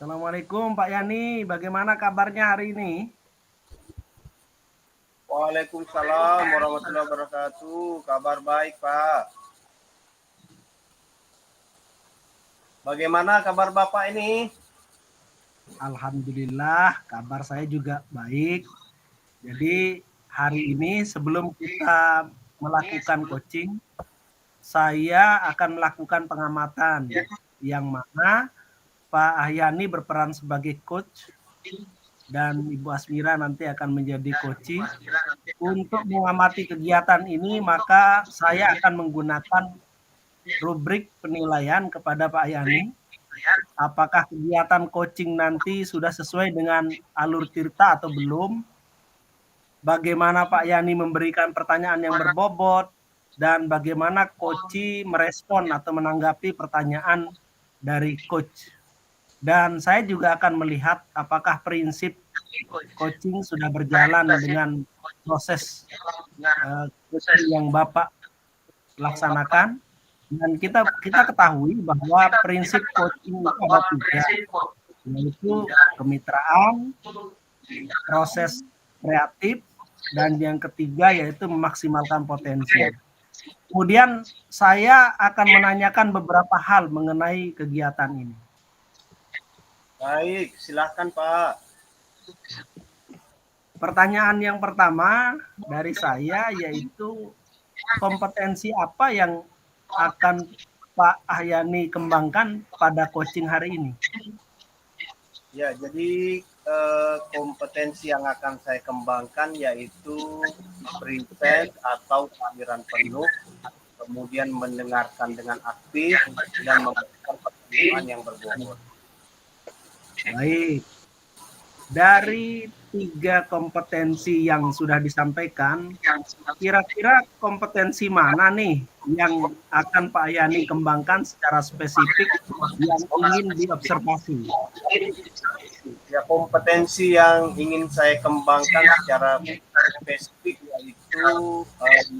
Assalamualaikum Pak Yani, bagaimana kabarnya hari ini? Waalaikumsalam warahmatullahi wabarakatuh. Kabar baik, Pak. Bagaimana kabar Bapak ini? Alhamdulillah, kabar saya juga baik. Jadi hari ini sebelum kita melakukan coaching, saya akan melakukan pengamatan yang mana Pak Ahyani berperan sebagai coach dan Ibu Asmira nanti akan menjadi coaching. Untuk mengamati kegiatan ini, maka saya akan menggunakan rubrik penilaian kepada Pak Yani. Apakah kegiatan coaching nanti sudah sesuai dengan alur Tirta atau belum? Bagaimana Pak Yani memberikan pertanyaan yang berbobot, dan bagaimana coach merespon atau menanggapi pertanyaan dari coach. Dan saya juga akan melihat apakah prinsip coaching sudah berjalan dengan proses coaching yang Bapak laksanakan. Dan kita ketahui bahwa prinsip coaching itu ada 3, yaitu kemitraan, proses kreatif, dan yang ketiga yaitu memaksimalkan potensi. Kemudian saya akan menanyakan beberapa hal mengenai kegiatan ini. Baik, silakan Pak. Pertanyaan yang pertama dari saya yaitu kompetensi apa yang akan Pak Ahyani kembangkan pada coaching hari ini? Ya, jadi kompetensi yang akan saya kembangkan yaitu present atau kehadiran penuh, kemudian mendengarkan dengan aktif dan memberikan pertanyaan yang berbobot. Baik. Dari 3 kompetensi yang sudah disampaikan, kira-kira kompetensi mana nih yang akan Pak Yani kembangkan secara spesifik yang ingin diobservasi? Ya, kompetensi yang ingin saya kembangkan secara spesifik yaitu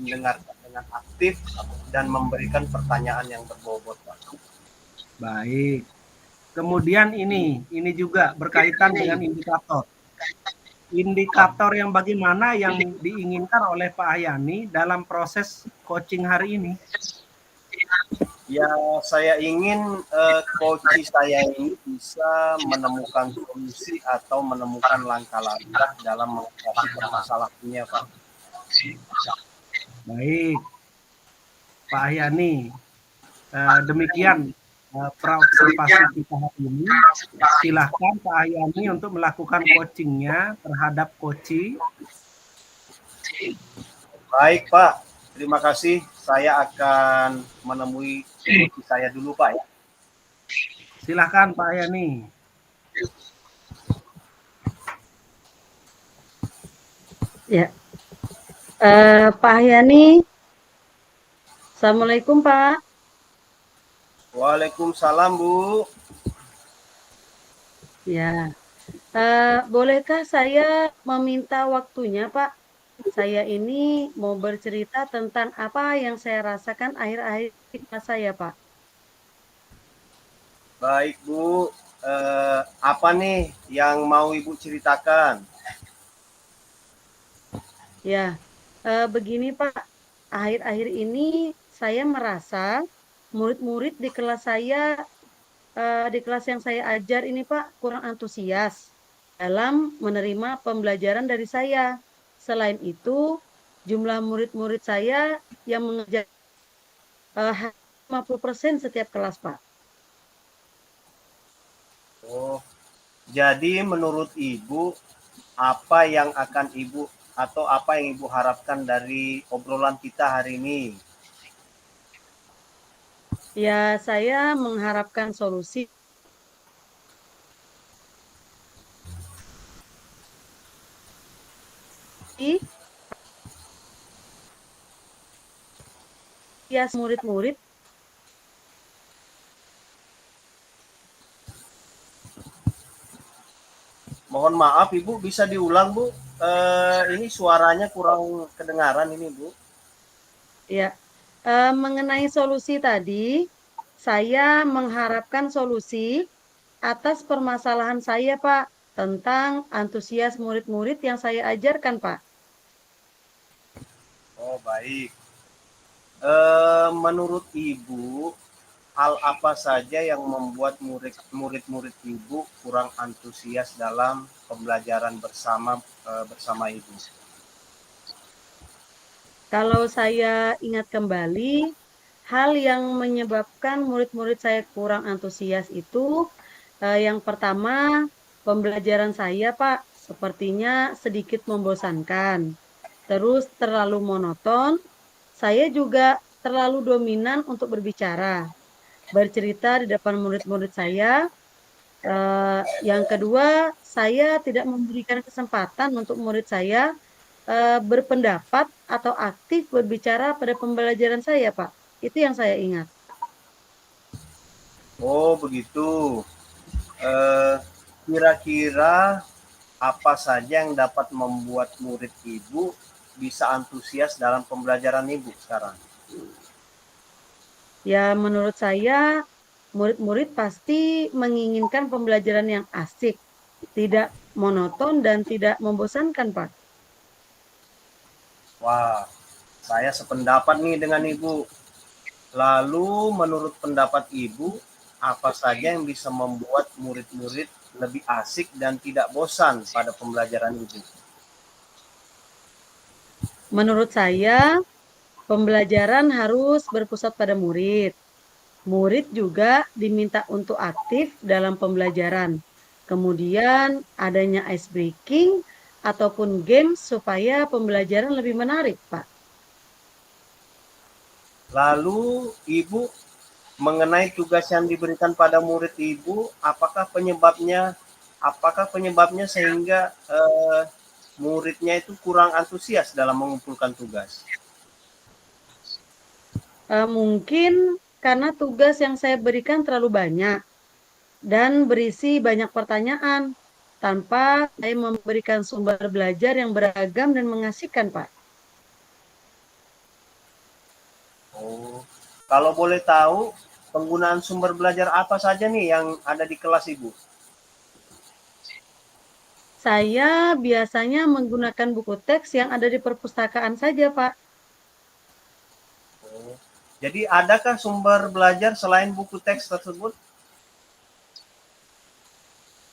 mendengarkan dengan aktif dan memberikan pertanyaan yang berbobot, Pak. Baik. Kemudian ini juga berkaitan dengan indikator. Indikator yang bagaimana yang diinginkan oleh Pak Ahyani dalam proses coaching hari ini? Ya, saya ingin coach saya ini bisa menemukan solusi atau menemukan langkah-langkah dalam mengatasi permasalahannya, Pak. Baik, Pak Ahyani. Demikian praobservasi kita hari ini. Silahkan Pak Ahyani untuk melakukan coachingnya terhadap coachi. Baik, Pak. Terima kasih. Saya akan menemui coach saya dulu, Pak. Ya. Silahkan Pak Ahyani. Ya, Pak Ahyani. Assalamualaikum, Pak. Waalaikumsalam, Bu. Ya, bolehkah saya meminta waktunya, Pak? Saya ini mau bercerita tentang apa yang saya rasakan akhir-akhir kelas saya, Pak. Baik, Bu. Apa nih yang mau Ibu ceritakan? Ya, begini, Pak. Akhir-akhir ini saya merasa murid-murid di kelas saya, di kelas yang saya ajar ini, Pak, kurang antusias dalam menerima pembelajaran dari saya. Selain itu, jumlah murid-murid saya yang mengerjakan 50% setiap kelas, Pak. Oh, jadi menurut Ibu, apa yang akan Ibu atau apa yang Ibu harapkan dari obrolan kita hari ini? Ya, saya mengharapkan solusi. Ya, murid-murid. Mohon maaf Ibu, bisa diulang Bu? Ini suaranya kurang kedengaran ini Bu. Ya, mengenai solusi tadi, saya mengharapkan solusi atas permasalahan saya, Pak, tentang antusias murid-murid yang saya ajarkan, Pak. Oh, baik. Menurut Ibu, hal apa saja yang membuat murid-murid Ibu kurang antusias dalam pembelajaran bersama Ibu? Kalau saya ingat kembali, hal yang menyebabkan murid-murid saya kurang antusias itu, yang pertama, pembelajaran saya, Pak, sepertinya sedikit membosankan. Terus terlalu monoton, saya juga terlalu dominan untuk bercerita di depan murid-murid saya. Yang kedua, saya tidak memberikan kesempatan untuk murid saya berpendapat atau aktif berbicara pada pembelajaran saya, Pak. Itu yang saya ingat. Oh, begitu. Eh, Kira-kira apa saja yang dapat membuat murid Ibu bisa antusias dalam pembelajaran Ibu sekarang? Ya, menurut saya, murid-murid pasti menginginkan pembelajaran yang asik, tidak monoton, dan tidak membosankan, Pak. Wah, saya sependapat nih dengan Ibu. Lalu menurut pendapat Ibu, apa saja yang bisa membuat murid-murid lebih asik dan tidak bosan pada pembelajaran Ibu? Menurut saya, pembelajaran harus berpusat pada murid. Murid juga diminta untuk aktif dalam pembelajaran. Kemudian adanya ice breaking ataupun game supaya pembelajaran lebih menarik, Pak. Lalu Ibu mengenai tugas yang diberikan pada murid Ibu, apakah penyebabnya sehingga muridnya itu kurang antusias dalam mengumpulkan tugas? Mungkin karena tugas yang saya berikan terlalu banyak dan berisi banyak pertanyaan tanpa saya memberikan sumber belajar yang beragam dan mengasihkan, Pak. Oh, kalau boleh tahu penggunaan sumber belajar apa saja nih yang ada di kelas Ibu? Saya biasanya menggunakan buku teks yang ada di perpustakaan saja, Pak. Oh, jadi adakah sumber belajar selain buku teks tersebut?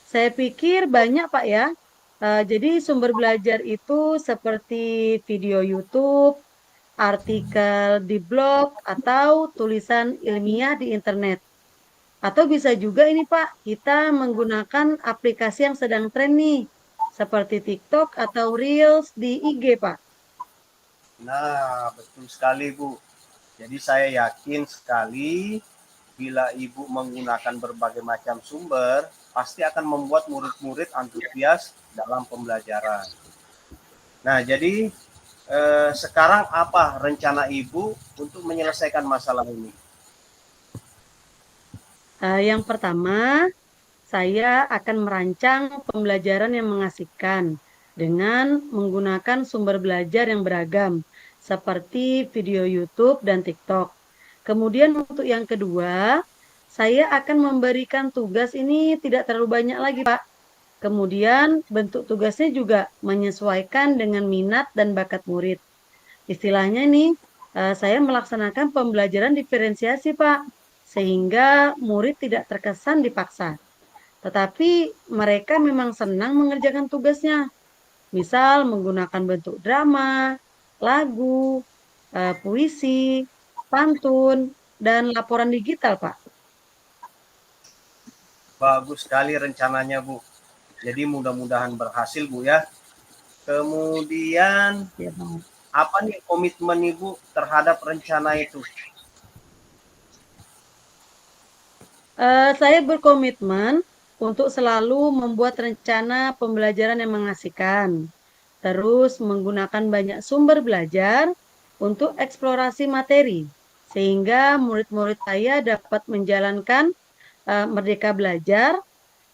Saya pikir banyak, Pak ya. Jadi sumber belajar itu seperti video YouTube, artikel di blog, atau tulisan ilmiah di internet. Atau bisa juga ini Pak, kita menggunakan aplikasi yang sedang tren nih, seperti TikTok atau Reels di IG, Pak. Nah, betul sekali Bu. Jadi saya yakin sekali bila Ibu menggunakan berbagai macam sumber, pasti akan membuat murid-murid antusias dalam pembelajaran. Nah, jadi sekarang apa rencana Ibu untuk menyelesaikan masalah ini? Yang pertama, saya akan merancang pembelajaran yang mengasihkan dengan menggunakan sumber belajar yang beragam, seperti video YouTube dan TikTok. Kemudian untuk yang kedua, saya akan memberikan tugas ini tidak terlalu banyak lagi, Pak. Kemudian bentuk tugasnya juga menyesuaikan dengan minat dan bakat murid. Istilahnya nih, saya melaksanakan pembelajaran diferensiasi, Pak, sehingga murid tidak terkesan dipaksa. Tetapi mereka memang senang mengerjakan tugasnya. Misal menggunakan bentuk drama, lagu, puisi, pantun, dan laporan digital, Pak. Bagus sekali rencananya Bu. Jadi mudah-mudahan berhasil Bu ya. Kemudian Ya, Pak. apa nih komitmen Ibu terhadap rencana itu? Saya berkomitmen untuk selalu membuat rencana pembelajaran yang mengasihkan, terus menggunakan banyak sumber belajar untuk eksplorasi materi, sehingga murid-murid saya dapat menjalankan merdeka belajar,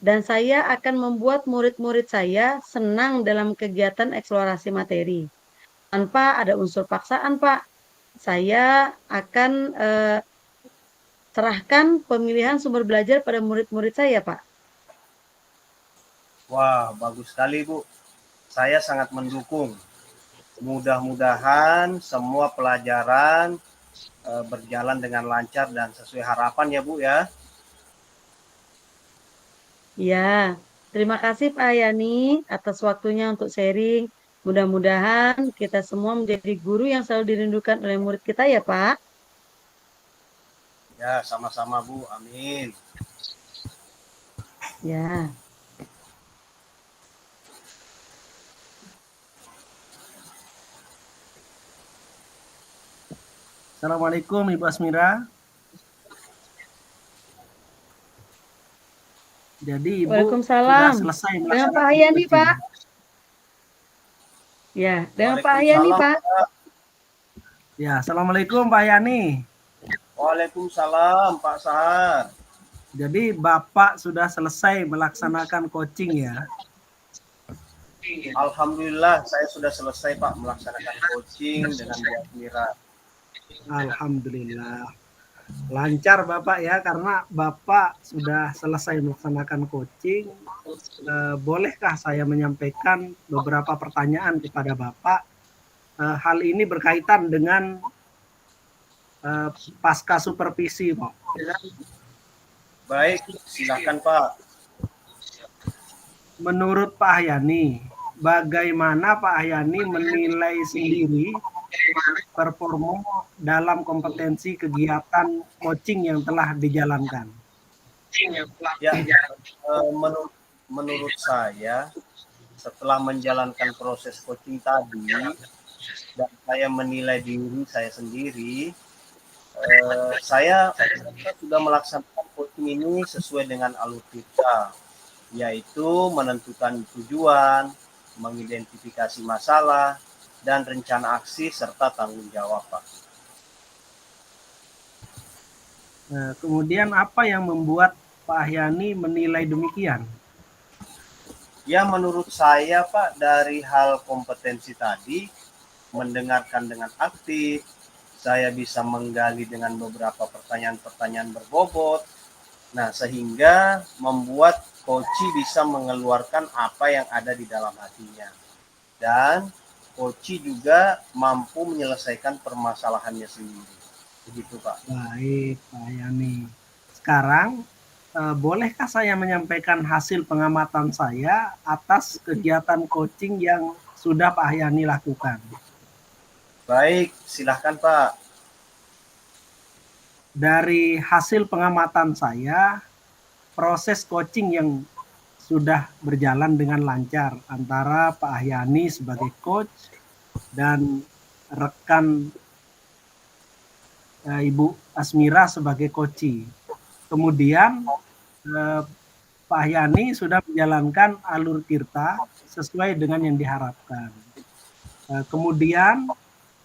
dan saya akan membuat murid-murid saya senang dalam kegiatan eksplorasi materi. Tanpa ada unsur paksaan, Pak. Saya akan serahkan pemilihan sumber belajar pada murid-murid saya, Pak. Wah, bagus sekali Bu. Saya sangat mendukung. Mudah-mudahan semua pelajaran berjalan dengan lancar dan sesuai harapan ya Bu ya. Ya, terima kasih Pak Yani atas waktunya untuk sharing. Mudah-mudahan kita semua menjadi guru yang selalu dirindukan oleh murid kita ya Pak. Ya, sama-sama Bu. Amin. Ya. Assalamualaikum Ibu Asmira. Jadi Ibu sudah Waalaikumsalam. selesai Dengan Pak melaksanakan Yani coaching. Pak. Ya, dengan Pak Yani Pak. Ya, Assalamualaikum Pak Yani. Waalaikumsalam Pak Sahar. Jadi Bapak sudah selesai melaksanakan coaching ya? Alhamdulillah saya sudah selesai Pak melaksanakan coaching dengan Bu Asmira. Alhamdulillah. Lancar Bapak ya, karena Bapak sudah selesai melaksanakan coaching. Bolehkah saya menyampaikan beberapa pertanyaan kepada Bapak? Hal ini berkaitan dengan pasca supervisi, Pak. Baik, silakan Pak. Menurut Pak Ahyani, bagaimana Pak Ahyani menilai sendiri performa dalam kompetensi kegiatan coaching yang telah dijalankan? Ya, menurut saya setelah menjalankan proses coaching tadi dan saya menilai diri saya sendiri, saya sudah melaksanakan coaching ini sesuai dengan alur kita, yaitu menentukan tujuan, mengidentifikasi masalah, dan rencana aksi serta tanggung jawab, Pak. Kemudian apa yang membuat Pak Ahyani menilai demikian? Ya, menurut saya Pak, dari hal kompetensi tadi, mendengarkan dengan aktif, saya bisa menggali dengan beberapa pertanyaan-pertanyaan berbobot. Nah, sehingga membuat coach bisa mengeluarkan apa yang ada di dalam hatinya. Dan coach juga mampu menyelesaikan permasalahannya sendiri. Begitu, Pak. Baik, Pak Yani. Sekarang, bolehkah saya menyampaikan hasil pengamatan saya atas kegiatan coaching yang sudah Pak Yani lakukan? Baik, silahkan Pak. Dari hasil pengamatan saya, proses coaching yang sudah berjalan dengan lancar antara Pak Ahyani sebagai coach dan rekan Ibu Asmira sebagai coach. Kemudian Pak Ahyani sudah menjalankan alur tirta sesuai dengan yang diharapkan. Kemudian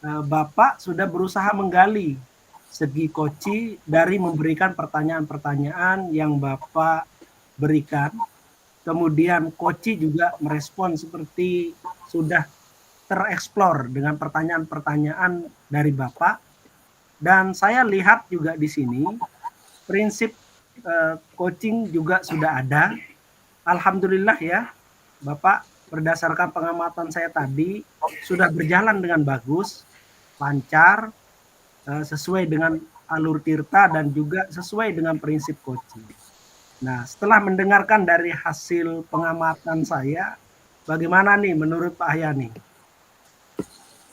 Bapak sudah berusaha menggali segi coach dari memberikan pertanyaan-pertanyaan yang Bapak berikan. Kemudian coach juga merespon seperti sudah tereksplor dengan pertanyaan-pertanyaan dari Bapak. Dan saya lihat juga di sini prinsip coaching juga sudah ada. Alhamdulillah ya, Bapak, berdasarkan pengamatan saya tadi sudah berjalan dengan bagus, lancar, sesuai dengan alur tirta dan juga sesuai dengan prinsip coaching. Nah, setelah mendengarkan dari hasil pengamatan saya, bagaimana nih menurut Pak Ahyani?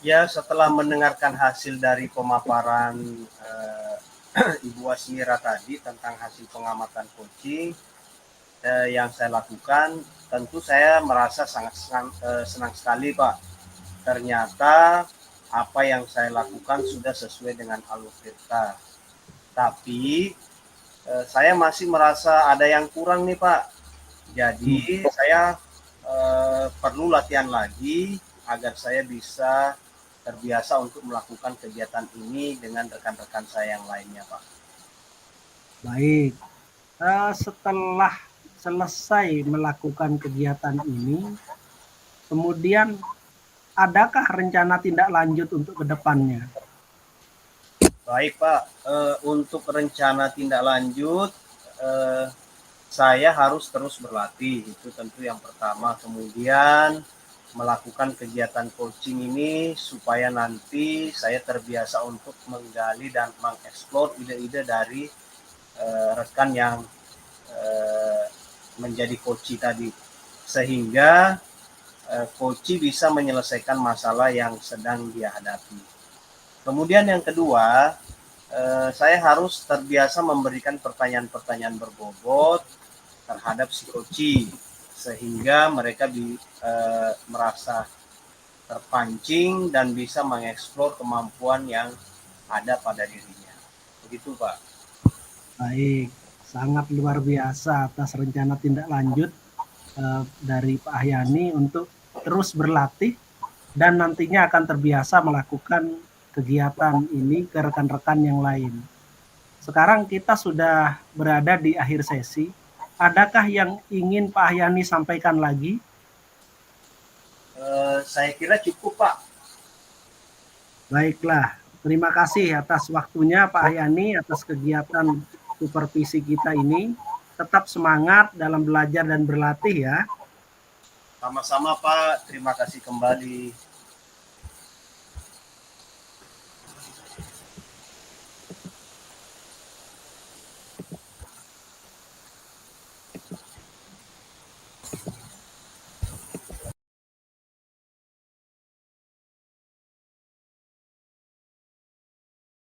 Ya, setelah mendengarkan hasil dari pemaparan Ibu Asmira tadi tentang hasil pengamatan coaching yang saya lakukan, tentu saya merasa sangat senang sekali, Pak. Ternyata apa yang saya lakukan sudah sesuai dengan alur tirta. Tapi saya masih merasa ada yang kurang nih, Pak. Jadi saya perlu latihan lagi agar saya bisa terbiasa untuk melakukan kegiatan ini dengan rekan-rekan saya yang lainnya, Pak. Baik, setelah selesai melakukan kegiatan ini, kemudian adakah rencana tindak lanjut untuk kedepannya? Baik Pak, untuk rencana tindak lanjut saya harus terus berlatih, itu tentu yang pertama. Kemudian melakukan kegiatan coaching ini supaya nanti saya terbiasa untuk menggali dan mengeksplor ide-ide dari rekan yang menjadi coach tadi, sehingga coach bisa menyelesaikan masalah yang sedang dia hadapi. Kemudian yang kedua, saya harus terbiasa memberikan pertanyaan-pertanyaan berbobot terhadap si coach, sehingga mereka merasa terpancing dan bisa mengeksplor kemampuan yang ada pada dirinya. Begitu, Pak. Baik, sangat luar biasa atas rencana tindak lanjut dari Pak Ahyani untuk terus berlatih dan nantinya akan terbiasa melakukan kegiatan ini ke rekan-rekan yang lain. Sekarang kita sudah berada di akhir sesi. Adakah yang ingin Pak Ahyani sampaikan lagi? Saya kira cukup, Pak. Baiklah, terima kasih atas waktunya Pak Ahyani, atas kegiatan supervisi kita ini. Tetap semangat dalam belajar dan berlatih ya. Sama-sama, Pak. Terima kasih kembali.